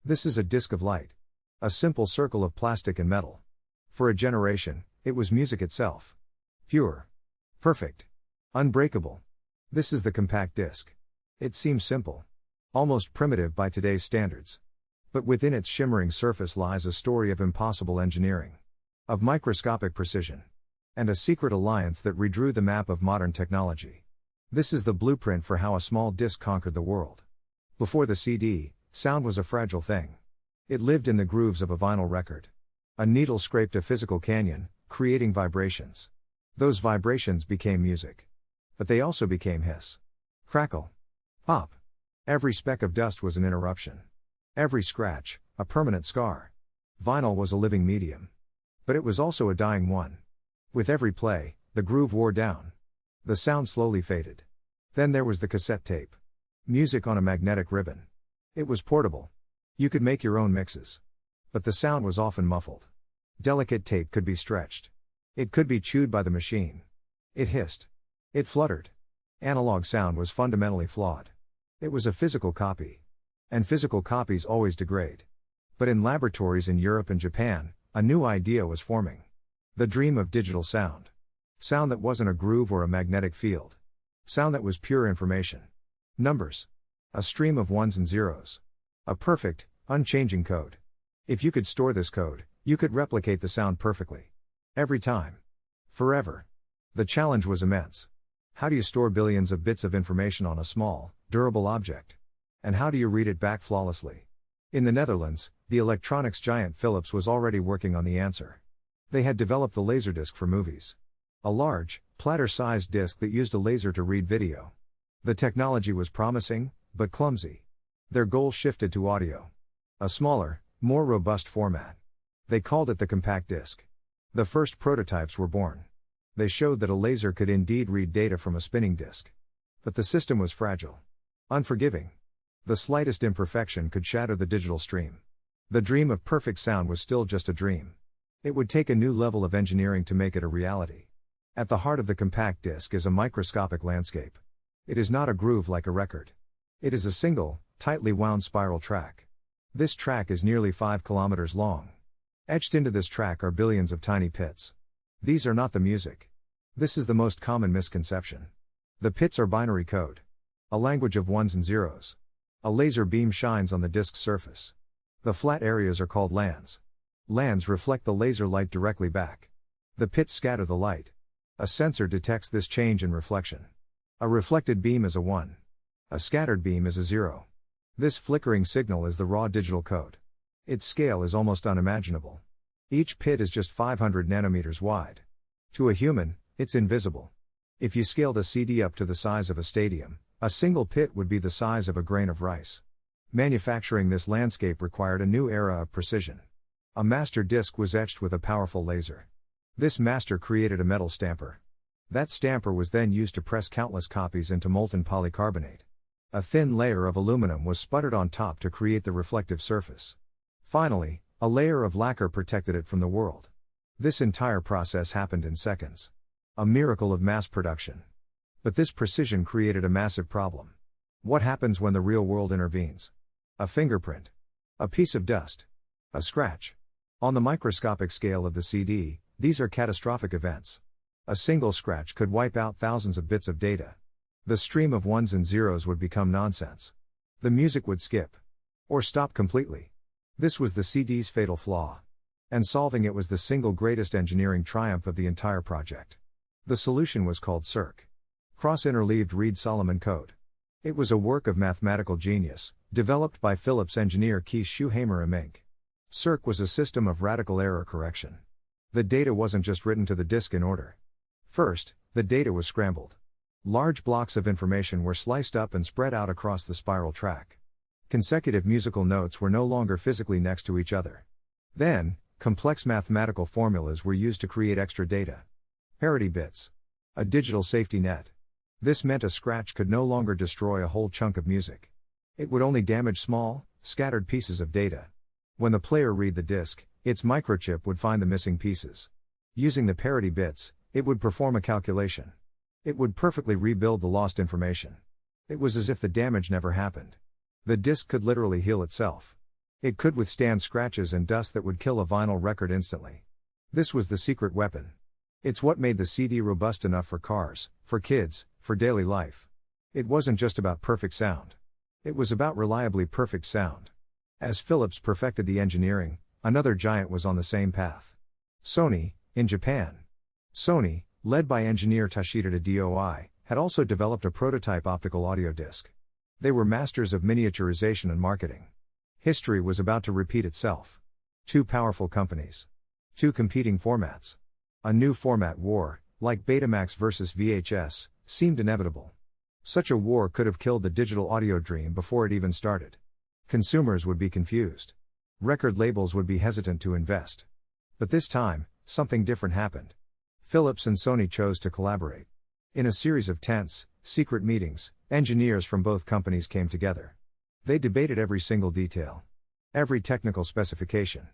This is a disc of light. A simple circle of plastic and metal. For a generation, it was music itself. Pure. Perfect. Unbreakable. This is the compact disc. It seems simple. Almost primitive by today's standards. But within its shimmering surface lies a story of impossible engineering. Of microscopic precision. And a secret alliance that redrew the map of modern technology. This is the blueprint for how a small disc conquered the world. Before the CD, sound was a fragile thing. It lived in the grooves of a vinyl record. A needle scraped a physical canyon, creating vibrations. Those vibrations became music. But they also became hiss. Crackle. Pop. Every speck of dust was an interruption. Every scratch, a permanent scar. Vinyl was a living medium. But it was also a dying one. With every play, the groove wore down. The sound slowly faded. Then there was the cassette tape. Music on a magnetic ribbon. It was portable. You could make your own mixes. But the sound was often muffled. Delicate tape could be stretched. It could be chewed by the machine. It hissed. It fluttered. Analog sound was fundamentally flawed. It was a physical copy. And physical copies always degrade. But in laboratories in Europe and Japan, a new idea was forming. The dream of digital sound. Sound that wasn't a groove or a magnetic field. Sound that was pure information. Numbers. A stream of ones and zeros. A perfect, unchanging code. If you could store this code, you could replicate the sound perfectly. Every time. Forever. The challenge was immense. How do you store billions of bits of information on a small, durable object? And how do you read it back flawlessly? In the Netherlands, the electronics giant Philips was already working on the answer. They had developed the Laserdisc for movies. A large, platter-sized disc that used a laser to read video. The technology was promising, but clumsy. Their goal shifted to audio. A smaller, more robust format. They called it the compact disc. The first prototypes were born. They showed that a laser could indeed read data from a spinning disc. But the system was fragile. Unforgiving. The slightest imperfection could shatter the digital stream. The dream of perfect sound was still just a dream. It would take a new level of engineering to make it a reality. At the heart of the compact disc is a microscopic landscape. It is not a groove like a record. It is a single, tightly wound spiral track. This track is nearly 5 kilometers long. Etched into this track are billions of tiny pits. These are not the music. This is the most common misconception. The pits are binary code. A language of ones and zeros. A laser beam shines on the disk's surface. The flat areas are called lands. Lands reflect the laser light directly back. The pits scatter the light. A sensor detects this change in reflection. A reflected beam is a 1. A scattered beam is a 0. This flickering signal is the raw digital code. Its scale is almost unimaginable. Each pit is just 500 nanometers wide. To a human, it's invisible. If you scaled a CD up to the size of a stadium, a single pit would be the size of a grain of rice. Manufacturing this landscape required a new era of precision. A master disc was etched with a powerful laser. This master created a metal stamper. That stamper was then used to press countless copies into molten polycarbonate. A thin layer of aluminum was sputtered on top to create the reflective surface. Finally, a layer of lacquer protected it from the world. This entire process happened in seconds. A miracle of mass production. But this precision created a massive problem. What happens when the real world intervenes? A fingerprint. A piece of dust. A scratch. On the microscopic scale of the CD, these are catastrophic events. A single scratch could wipe out thousands of bits of data. The stream of ones and zeros would become nonsense. The music would skip. Or stop completely. This was the CD's fatal flaw. And solving it was the single greatest engineering triumph of the entire project. The solution was called Circ. Cross-interleaved Reed-Solomon code. It was a work of mathematical genius, developed by Philips engineer Kees Schuhamer Inc. Circ was a system of radical error correction. The data wasn't just written to the disk in order. First, the data was scrambled. Large blocks of information were sliced up and spread out across the spiral track. Consecutive musical notes were no longer physically next to each other. Then, complex mathematical formulas were used to create extra data. Parity bits. A digital safety net. This meant a scratch could no longer destroy a whole chunk of music. It would only damage small, scattered pieces of data. When the player read the disc, its microchip would find the missing pieces. Using the parity bits, it would perform a calculation. It would perfectly rebuild the lost information. It was as if the damage never happened. The disc could literally heal itself. It could withstand scratches and dust that would kill a vinyl record instantly. This was the secret weapon. It's what made the CD robust enough for cars, for kids, for daily life. It wasn't just about perfect sound. It was about reliably perfect sound. As Philips perfected the engineering, another giant was on the same path. Sony, in Japan. Sony, led by engineer Toshihide Doi, had also developed a prototype optical audio disc. They were masters of miniaturization and marketing. History was about to repeat itself. Two powerful companies. Two competing formats. A new format war, like Betamax versus VHS, seemed inevitable. Such a war could have killed the digital audio dream before it even started. Consumers would be confused. Record labels would be hesitant to invest. But this time, something different happened. Philips and Sony chose to collaborate. In a series of tense, secret meetings, engineers from both companies came together. They debated every single detail. Every technical specification.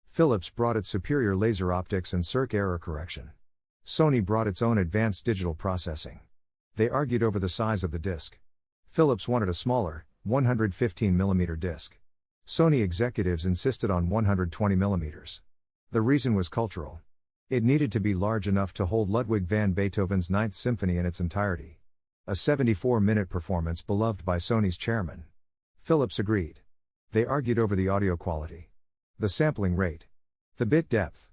Philips brought its superior laser optics and circ error correction. Sony brought its own advanced digital processing. They argued over the size of the disc. Philips wanted a smaller, 115mm disc. Sony executives insisted on 120mm. The reason was cultural. It needed to be large enough to hold Ludwig van Beethoven's Ninth Symphony in its entirety. A 74-minute performance beloved by Sony's chairman. Philips agreed. They argued over the audio quality. The sampling rate. The bit depth.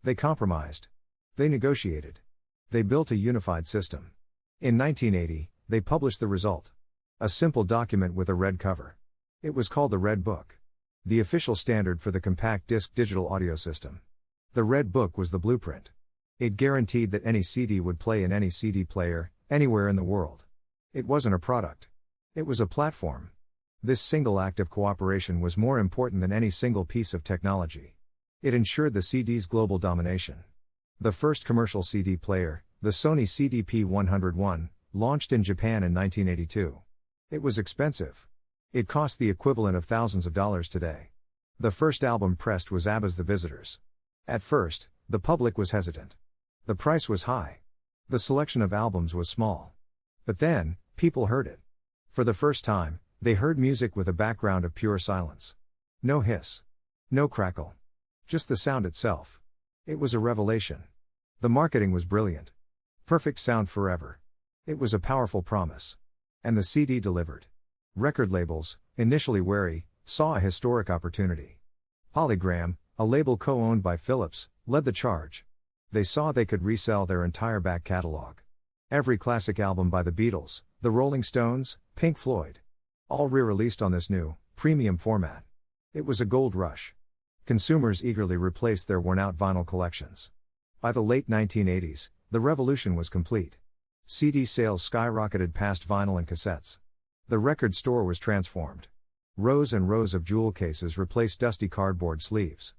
They compromised. They negotiated. They built a unified system. In 1980, they published the result. A simple document with a red cover. It was called the Red Book. The official standard for the compact disc digital audio system. The Red Book was the blueprint. It guaranteed that any CD would play in any CD player, anywhere in the world. It wasn't a product. It was a platform. This single act of cooperation was more important than any single piece of technology. It ensured the CD's global domination. The first commercial CD player, the Sony CDP-101, launched in Japan in 1982. It was expensive. It cost the equivalent of thousands of dollars today. The first album pressed was ABBA's The Visitors. At first, the public was hesitant. The price was high. The selection of albums was small. But then, people heard it. For the first time, they heard music with a background of pure silence. No hiss. No crackle. Just the sound itself. It was a revelation. The marketing was brilliant. Perfect sound forever. It was a powerful promise. And the CD delivered. Record labels, initially wary, saw a historic opportunity. Polygram, a label co-owned by Philips, led the charge. They saw they could resell their entire back catalog. Every classic album by the Beatles, the Rolling Stones, Pink Floyd. All re-released on this new, premium format. It was a gold rush. Consumers eagerly replaced their worn-out vinyl collections. By the late 1980s, the revolution was complete. CD sales skyrocketed past vinyl and cassettes. The record store was transformed. Rows and rows of jewel cases replaced dusty cardboard sleeves.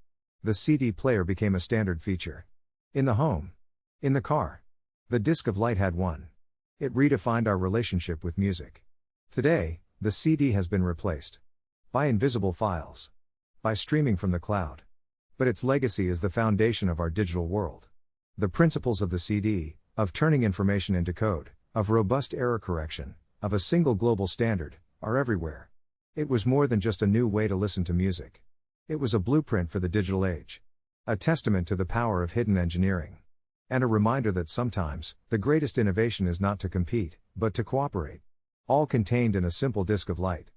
The CD player became a standard feature. In the home. In the car. The disc of light had won. It redefined our relationship with music. Today, the CD has been replaced. By invisible files. By streaming from the cloud. But its legacy is the foundation of our digital world. The principles of the CD, of turning information into code, of robust error correction, of a single global standard, are everywhere. It was more than just a new way to listen to music. It was a blueprint for the digital age. A testament to the power of hidden engineering. And a reminder that sometimes, the greatest innovation is not to compete, but to cooperate. All contained in a simple disc of light.